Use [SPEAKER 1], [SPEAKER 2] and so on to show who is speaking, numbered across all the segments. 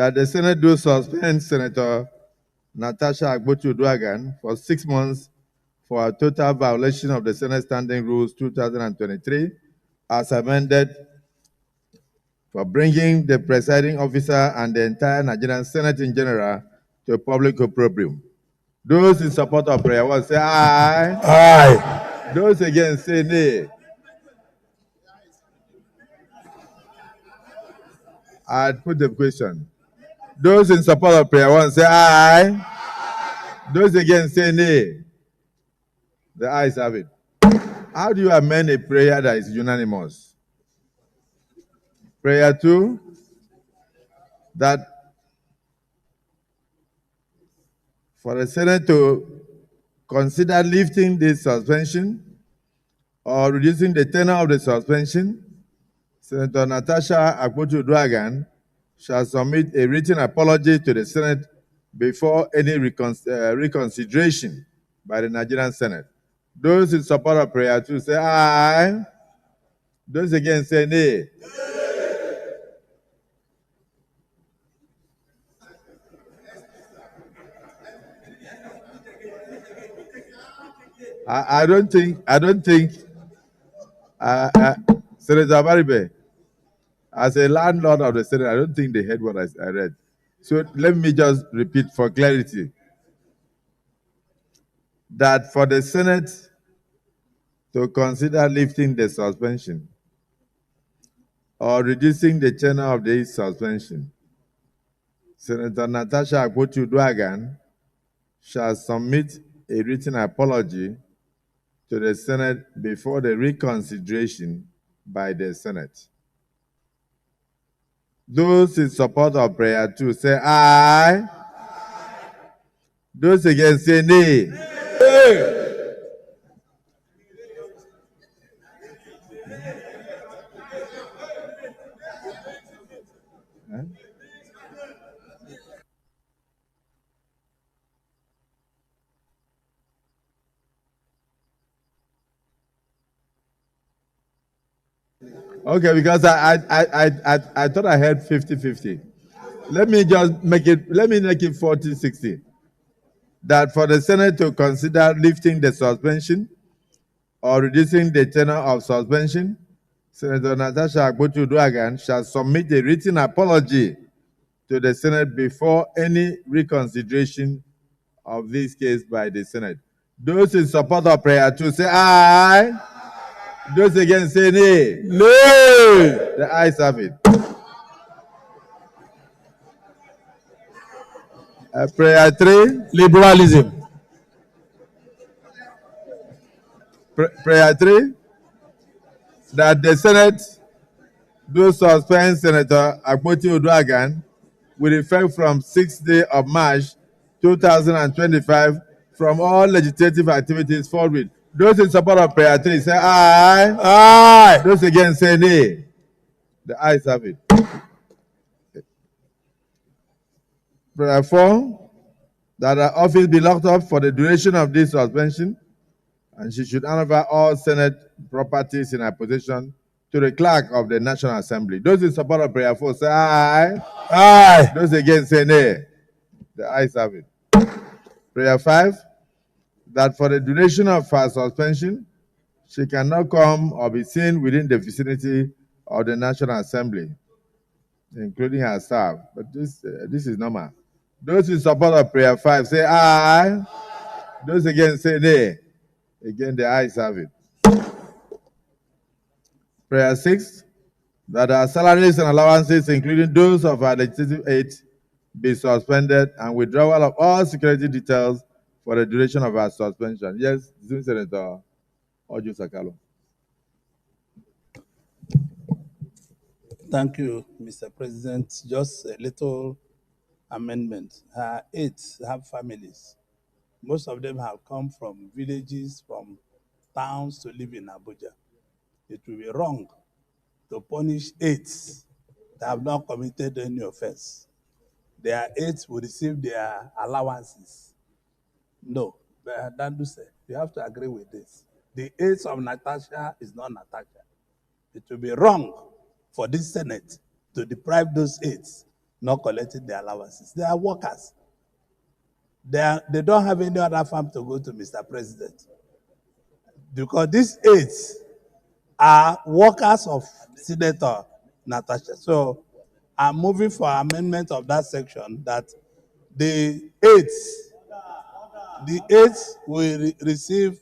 [SPEAKER 1] that the Senate do suspend Senator Natasha Akpoti for 6 months for a total violation of the Senate Standing Rules 2023 as amended for bringing the presiding officer and the entire Nigerian Senate in general to public opprobrium. Those in support of prayer one say aye.
[SPEAKER 2] Aye.
[SPEAKER 1] Those against say nay. I'd put the question. Those in support of prayer one say aye. Those against say nay. The ayes have it. How do you amend a prayer that is unanimous? Prayer 2, that for the Senate to consider lifting this suspension or reducing the tenor of the suspension, Senator Natasha Akpoti shall submit a written apology to the Senate before any reconsideration by the Nigerian Senate. Those in support of prayer 2 say aye. Those against say nay. I don't think, Senator Baribe, as a landlord of the Senate, I don't think they heard what I read. So let me just repeat for clarity that for the Senate to consider lifting the suspension or reducing the tenor of the suspension, Senator Natasha Akpoti shall submit a written apology to the Senate before the reconsideration by the Senate. Those in support of prayer 2 say aye. Those against say nay. Okay, because I thought I heard 50-50. Let me make it 40-60. That for the Senate to consider lifting the suspension or reducing the tenor of suspension, Senator Natasha Akpoti shall submit a written apology to the Senate before any reconsideration of this case by the Senate. Those in support of prayer 2 say aye. Those against say nay.
[SPEAKER 2] Nay.
[SPEAKER 1] The ayes have it. Prayer 3.
[SPEAKER 2] Liberalism.
[SPEAKER 1] Prayer 3. That the Senate do suspend Senator Akpoti with effect from 6th day of March 2025 from all legislative activities forward. Those in support of prayer 3 say aye.
[SPEAKER 2] Aye.
[SPEAKER 1] Those against say nay. The ayes have it. Prayer 4, that her office be locked up for the duration of this suspension, and she should hand over all Senate properties in her possession to the clerk of the National Assembly. Those in support of prayer 4 say aye.
[SPEAKER 2] Aye.
[SPEAKER 1] Those against say nay. The ayes have it. Prayer 5, that for the duration of her suspension, she cannot come or be seen within the vicinity of the National Assembly, including her staff. But this is normal. Those in support of prayer 5 say aye. Those against say nay. Again, the ayes have it. Prayer 6, that our salaries and allowances, including those of our legislative aides, be suspended and withdrawal of all security details for the duration of our suspension. Yes, Senator Ojo Sakalo.
[SPEAKER 3] Thank you, Mr. President. Just a little amendment. Her aides have families. Most of them have come from villages, from towns to live in Abuja. It will be wrong to punish aides that have not committed any offense. Their aides will receive their allowances. No, but Dandu said, you have to agree with this. The aides of Natasha is not Natasha. It will be wrong for this Senate to deprive those aides not collecting their allowances. They are workers. They don't have any other farm to go to, Mr. President. Because these aides are workers of Senator Natasha. So I'm moving for amendment of that section that the aides, will receive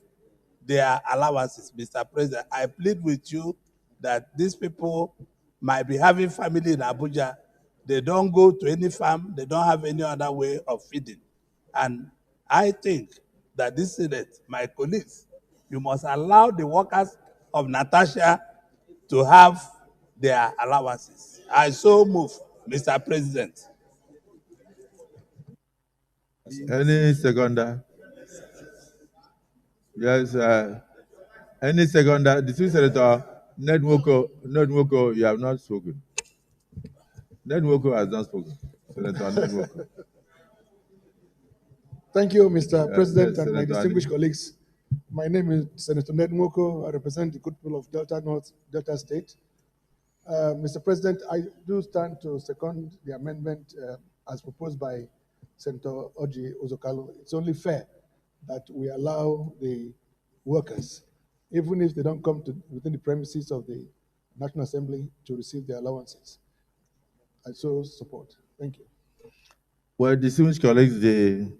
[SPEAKER 3] their allowances. Mr. President, I plead with you that these people might be having family in Abuja. They don't go to any farm. They don't have any other way of feeding. And I think that this Senate, my colleagues, you must allow the workers of Natasha to have their allowances. I so move, Mr. President.
[SPEAKER 1] Any seconder? Yes, any seconder? The two Senator Nedwoko, you have not spoken. Nedwoko has not spoken. Senator Nedwoko.
[SPEAKER 4] Thank you, Mr. President
[SPEAKER 1] yes,
[SPEAKER 4] and my
[SPEAKER 1] Senator
[SPEAKER 4] distinguished
[SPEAKER 1] Ali.
[SPEAKER 4] colleagues. My name is Senator Ned Nwoko. I represent the good people of Delta North, Delta State. Mr. President, I do stand to second the amendment as proposed by Senator Oji Ozokalo. It's only fair that we allow the workers, even if they don't come to within the premises of the National Assembly, to receive their allowances. I so support. Thank you.
[SPEAKER 1] Well, distinguished colleagues, the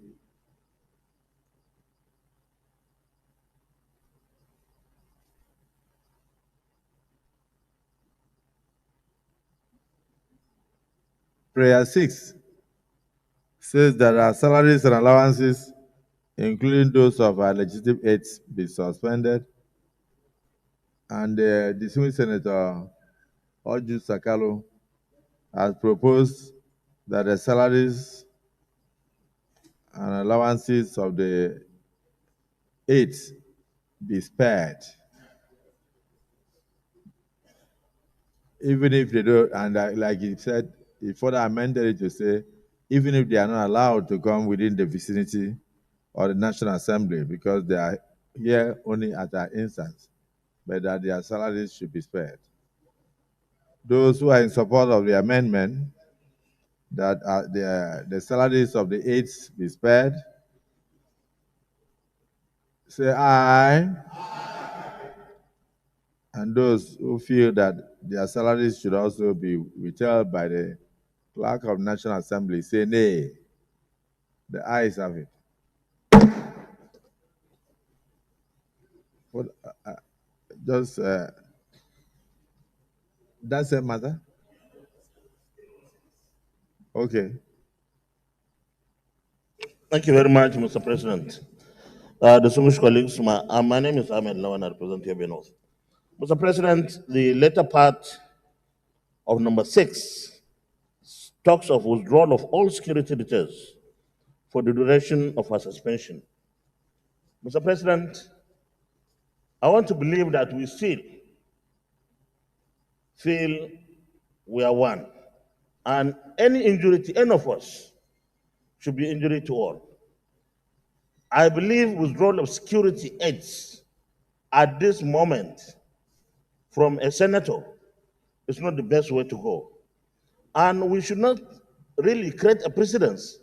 [SPEAKER 1] prayer 6 says that our salaries and allowances, including those of our legislative aides, be suspended. And the distinguished Senator Oju Sakalo has proposed that the salaries and allowances of the aides be spared, even if they don't. And like he said, he further amended it to say, even if they are not allowed to come within the vicinity of the National Assembly because they are here only at our instance, but that their salaries should be spared. Those who are in support of the amendment that the salaries of the aides be spared, say aye. And those who feel that their salaries should also be withheld by the clerk of National Assembly, say nay. The ayes have it. What, just that's a matter. Okay.
[SPEAKER 5] Thank you very much, Mr. President. Distinguished colleagues, my name is Ahmed Lawan, I represent Yobe North. Mr. President, the latter part of number 6 talks of withdrawal of all security details for the duration of our suspension. Mr. President, I want to believe that we still feel we are one. And any injury to any of us should be injury to all. I believe withdrawal of security aids at this moment from a senator is not the best way to go. And we should not really create a precedence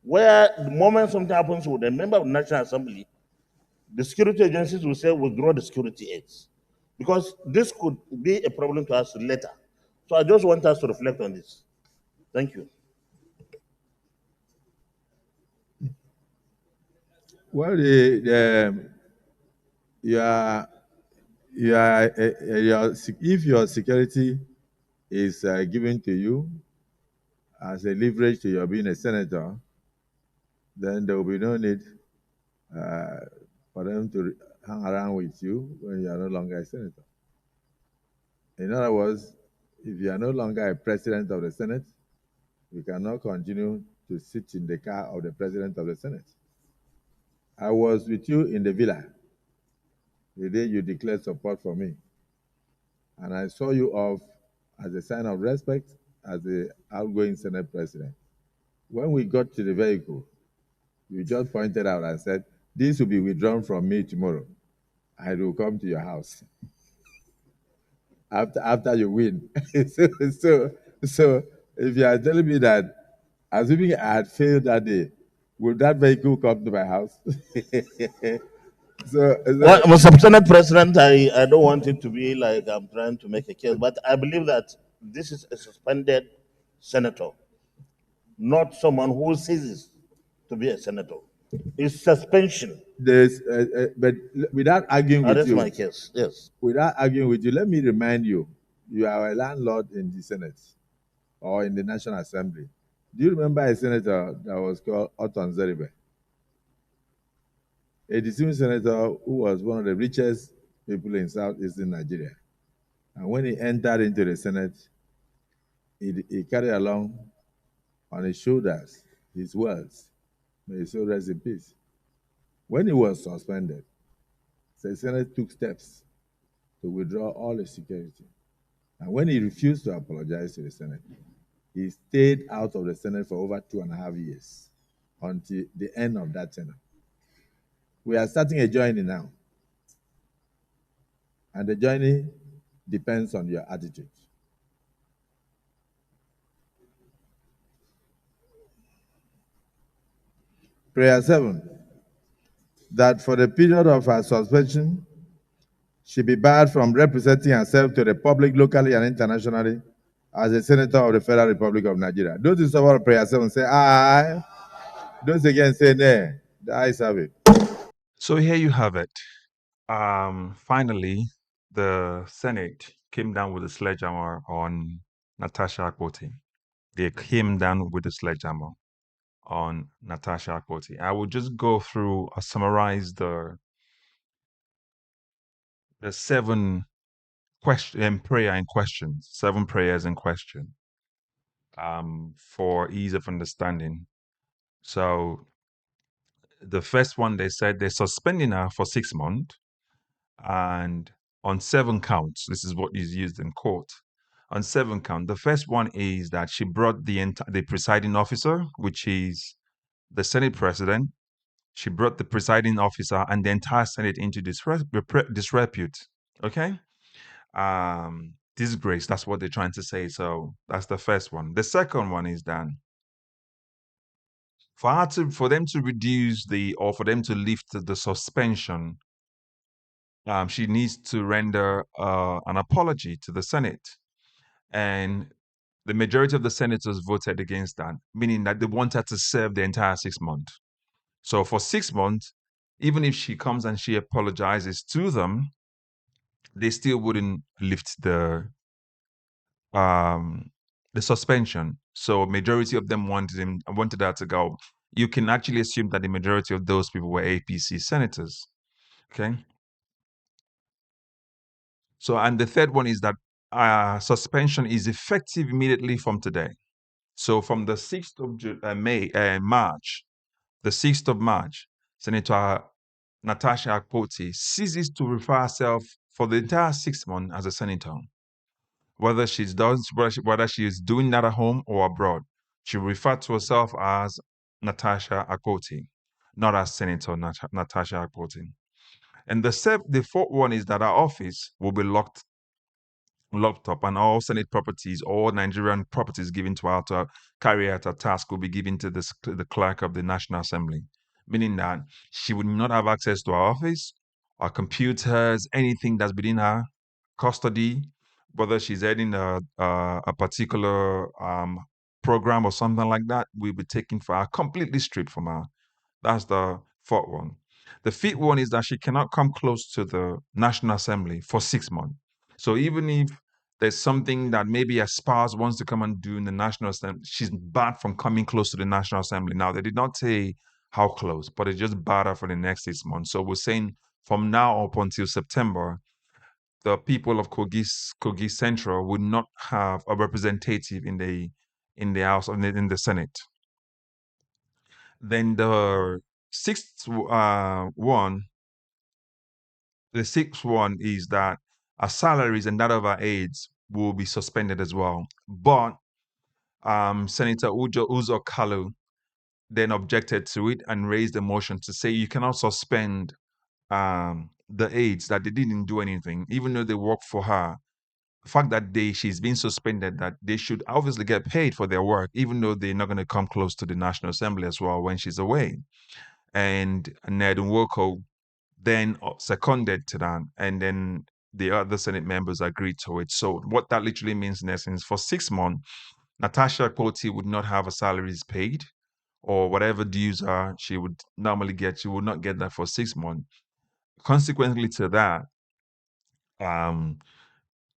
[SPEAKER 5] where the moment something happens with a member of the National Assembly, the security agencies will say withdraw the security aids. Because this could be a problem to us later. So I just want us to reflect on this. Thank you.
[SPEAKER 1] Well, if your security is given to you as a leverage to your being a senator, then there will be no need for them to hang around with you when you are no longer a senator. In other words, if you are no longer a president of the Senate, you cannot continue to sit in the car of the president of the Senate. I was with you in the villa the day you declared support for me. And I saw you off as a sign of respect as the outgoing Senate president. When we got to the vehicle, you just pointed out and said, this will be withdrawn from me tomorrow. I will come to your house after you win. so if you are telling me that, assuming I had failed that day, would that vehicle come to my house?
[SPEAKER 5] Well, Mr. Senate President, I don't want it to be like I'm trying to make a case, but I believe that this is a suspended senator, not someone who ceases to be a senator. It's suspension.
[SPEAKER 1] there's, but without arguing with
[SPEAKER 5] That's
[SPEAKER 1] you,
[SPEAKER 5] my case. Yes.
[SPEAKER 1] without arguing with you, let me remind you, you are a landlord in the Senate or in the National Assembly. Do you remember a senator that was called Oton Zeribe? A distinguished senator who was one of the richest people in southeastern Nigeria. And when he entered into the Senate, he carried along on his shoulders his wealth. May his soul rest in peace. When he was suspended, the Senate took steps to withdraw all his security. And when he refused to apologize to the Senate, he stayed out of the Senate for over 2.5 years until the end of that tenure. We are starting a journey now. And the journey depends on your attitude. Prayer 7, that for the period of her suspension, she be barred from representing herself to the public locally and internationally as a senator of the Federal Republic of Nigeria. Those in support of prayer 7 say aye. Those against say nay. The ayes have it.
[SPEAKER 6] So here you have it. Finally, the Senate came down with a sledgehammer on Natasha Akpoti. They came down with a sledgehammer on Natasha Akpoti. I will just go through, summarize the 7 prayer in question, 7 prayers in question, for ease of understanding. So the first one, they said they're suspending her for 6 months, and on 7 counts. This is what is used in court. On 7 counts, the first one is that she brought the presiding officer, which is the Senate President. She brought the presiding officer and the entire Senate into disrepute. Okay, disgrace. That's what they're trying to say. So that's the first one. The second one is that for them to reduce or for them to lift the suspension, she needs to render an apology to the Senate. And the majority of the senators voted against that, meaning that they wanted to serve the entire 6 months. So for 6 months, even if she comes and she apologizes to them, they still wouldn't lift the suspension. So majority of them wanted her to go. You can actually assume that the majority of those people were APC senators. Okay. So, and the third one is that suspension is effective immediately from today. So from the 6th of March, the 6th of March, Senator Natasha Akpoti ceases to refer herself for the entire 6 months as a senator. Whether she is doing that at home or abroad, she referred to herself as Natasha Akpoti, not as Senator Natasha Akpoti. And the fourth one is that our office will be locked up, and all Senate properties, all Nigerian properties given to her to carry out a task will be given to the clerk of the National Assembly, meaning that she would not have access to our office, our computers, anything that's within her custody, whether she's heading a particular program or something like that, will be taken for her, completely stripped from her. That's the fourth one. The fifth one is that she cannot come close to the National Assembly for 6 months. So even if there's something that maybe a spouse wants to come and do in the National Assembly, she's barred from coming close to the National Assembly. Now, they did not say how close, but it just barred her for the next 6 months. So we're saying from now up until September, the people of Kogi Central would not have a representative in the House, in the Senate. Then the sixth one is that our salaries and that of our aides will be suspended as well. But Senator Uzo Kalu then objected to it and raised a motion to say you cannot suspend the aides, that they didn't do anything, even though they work for her. fact that she's been suspended, that they should obviously get paid for their work, even though they're not going to come close to the National Assembly as well when she's away. And Ned Nwoko then seconded to that, and then the other Senate members agreed to it. So what that literally means in essence, for 6 months, Natasha Akpoti would not have her salaries paid, or whatever dues are she would normally get. She would not get that for 6 months. Consequently to that, um,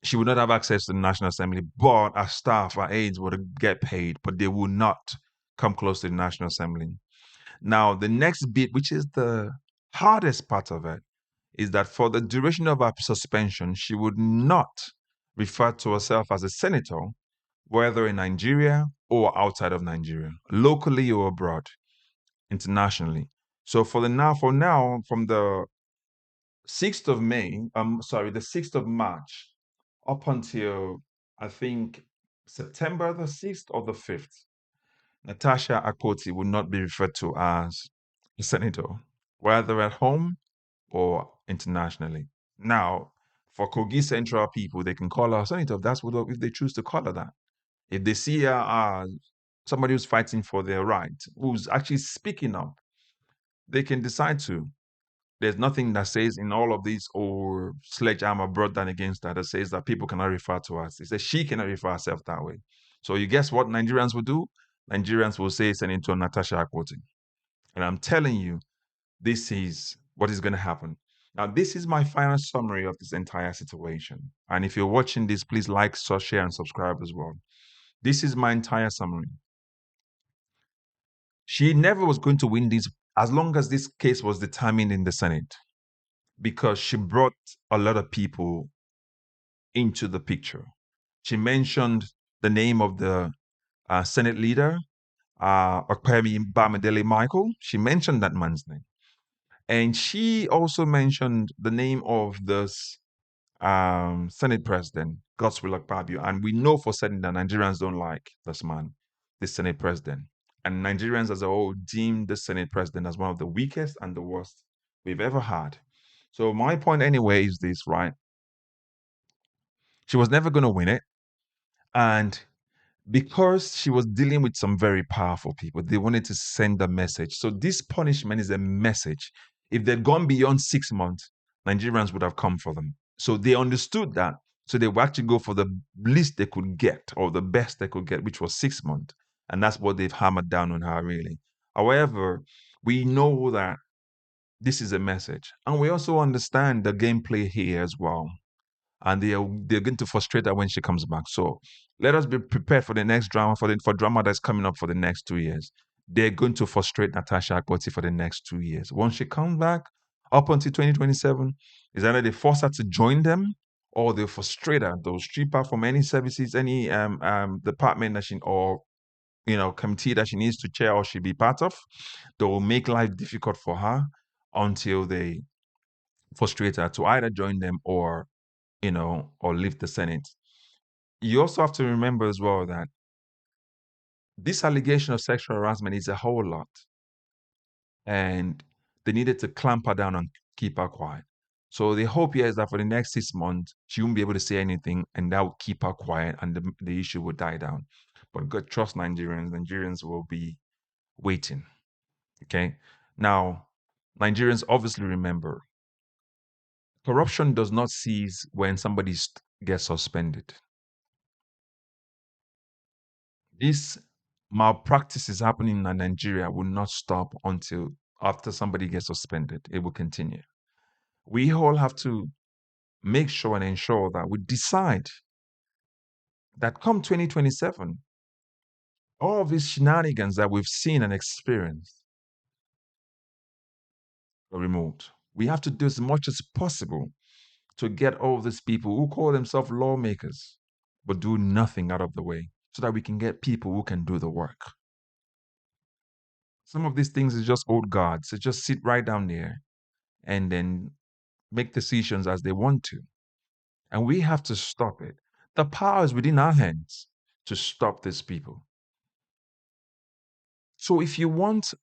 [SPEAKER 6] she would not have access to the National Assembly, but her staff, her aides would get paid, but they would not come close to the National Assembly. Now, the next bit, which is the hardest part of it, is that for the duration of her suspension, she would not refer to herself as a senator, whether in Nigeria or outside of Nigeria, locally or abroad, internationally. So for now, from the 6th of the 6th of March, up until I think September the 6th or the 5th, Natasha Akpoti would not be referred to as a senator, whether at home or internationally. Now, for Kogi Central people, they can call her senator if they choose to call her that. If they see her as somebody who's fighting for their right, who's actually speaking up, they can decide to. There's nothing that says in all of these or sledgehammer brought down against her that says that people cannot refer to us. It says she cannot refer herself that way. So you guess what Nigerians will do? Nigerians will say Senator Natasha Akpoti. And I'm telling you, this is what is going to happen. Now, this is my final summary of this entire situation. And if you're watching this, please like, share, and subscribe as well. This is my entire summary. She never was going to win this as long as this case was determined in the Senate, because she brought a lot of people into the picture. She mentioned the name of the Senate leader, Okpemi Bamidele Michael. She mentioned that man's name. And she also mentioned the name of this Senate President, Godswill Akpabio. And we know for certain that Nigerians don't like this man, this Senate President. And Nigerians as a whole deem the Senate President as one of the weakest and the worst we've ever had. So my point anyway is this, right? She was never going to win it. And because she was dealing with some very powerful people, they wanted to send a message. So this punishment is a message. If they'd gone beyond 6 months, Nigerians would have come for them. So they understood that. So they would actually go for the least they could get, or the best they could get, which was 6 months. And that's what they've hammered down on her, really. However, we know that this is a message. And we also understand the gameplay here as well. And they're going to frustrate her when she comes back. So let us be prepared for the next drama, for drama that's coming up for the next 2 years. They're going to frustrate Natasha Akpoti for the next 2 years. Once she comes back, up until 2027, is either they force her to join them, or they'll frustrate her. They'll strip her from any services, any department that committee that she needs to chair or she be part of. They will make life difficult for her until they frustrate her to either join them or leave the Senate. You also have to remember as well that this allegation of sexual harassment is a whole lot. And they needed to clamp her down and keep her quiet. So the hope here is that for the next 6 months, she won't be able to say anything, and that will keep her quiet, and the issue will die down. But God, trust Nigerians. Nigerians will be waiting. Okay? Now, Nigerians obviously remember, corruption does not cease when somebody gets suspended. This malpractice is happening in Nigeria will not stop until after somebody gets suspended. It will continue. We all have to make sure and ensure that we decide that come 2027, all of these shenanigans that we've seen and experienced are removed. We have to do as much as possible to get all of these people who call themselves lawmakers but do nothing out of the way, so that we can get people who can do the work. Some of these things is just old guards. They just sit right down there and then make decisions as they want to. And we have to stop it. The power is within our hands to stop these people. So if you want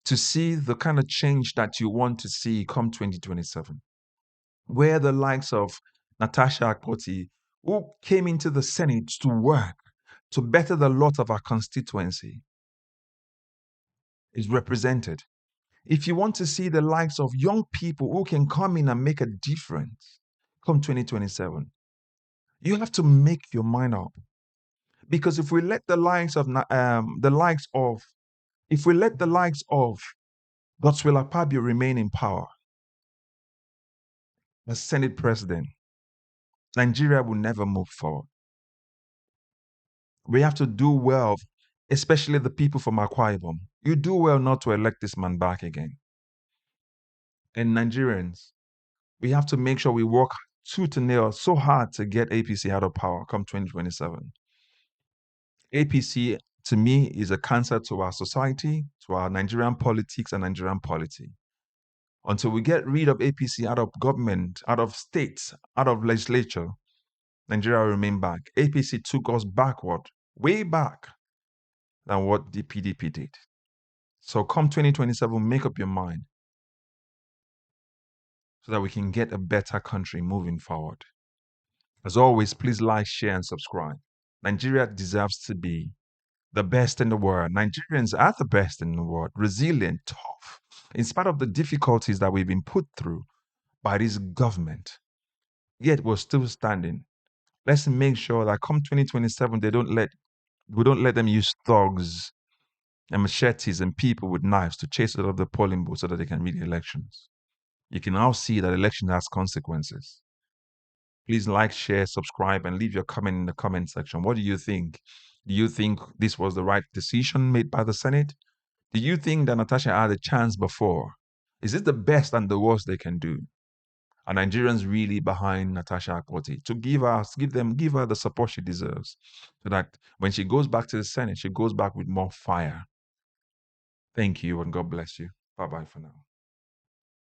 [SPEAKER 6] to see the kind of change that you want to see come 2027, where the likes of Natasha Akpoti who came into the Senate to work, to better the lot of our constituency, is represented. If you want to see the likes of young people who can come in and make a difference come 2027, you have to make your mind up. Because if we let the likes of Godswill Akpabio remain in power as Senate President, Nigeria will never move forward. We have to do well, especially the people from Akwa Ibom. You do well not to elect this man back again. And Nigerians, we have to make sure we work tooth and nail so hard to get APC out of power come 2027. APC, to me, is a cancer to our society, to our Nigerian politics and Nigerian polity. Until we get rid of APC out of government, out of states, out of legislature, Nigeria will remain back. APC took us backward, way back than what the PDP did. So come 2027, make up your mind so that we can get a better country moving forward. As always, please like, share, and subscribe. Nigeria deserves to be the best in the world. Nigerians are the best in the world, resilient, tough, in spite of the difficulties that we've been put through by this government. Yet we're still standing. Let's make sure that come 2027, we don't let them use thugs and machetes and people with knives to chase out of the polling booth so that they can win the elections. You can now see that election has consequences. Please like, share, subscribe, and leave your comment in the comment section. What do you think? Do you think this was the right decision made by the Senate? Do you think that Natasha had a chance before? Is it the best and the worst they can do? Are Nigerians really behind Natasha Akpoti to give her the support she deserves, so that when she goes back to the Senate, she goes back with more fire? Thank you and God bless you. Bye-bye for now.